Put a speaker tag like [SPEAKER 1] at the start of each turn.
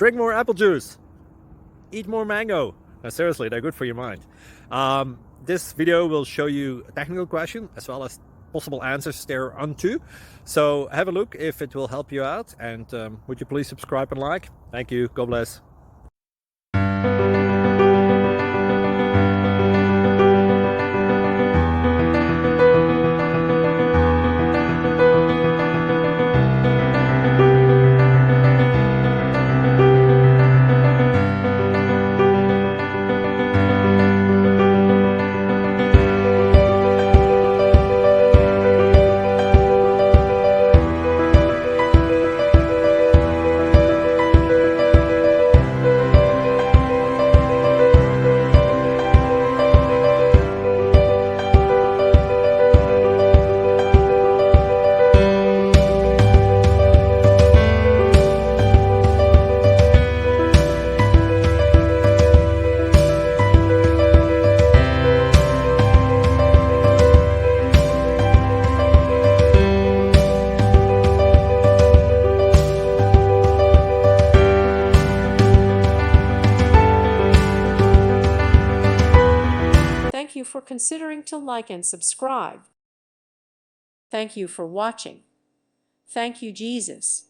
[SPEAKER 1] Drink more apple juice. Eat more mango. No, seriously, they're good for your mind. This video will show you a technical question as well as possible answers thereunto. So have a look if it will help you out, and would you please subscribe and like? Thank you. God bless.
[SPEAKER 2] Thank you for considering to like and subscribe. Thank you for watching. Thank you, Jesus.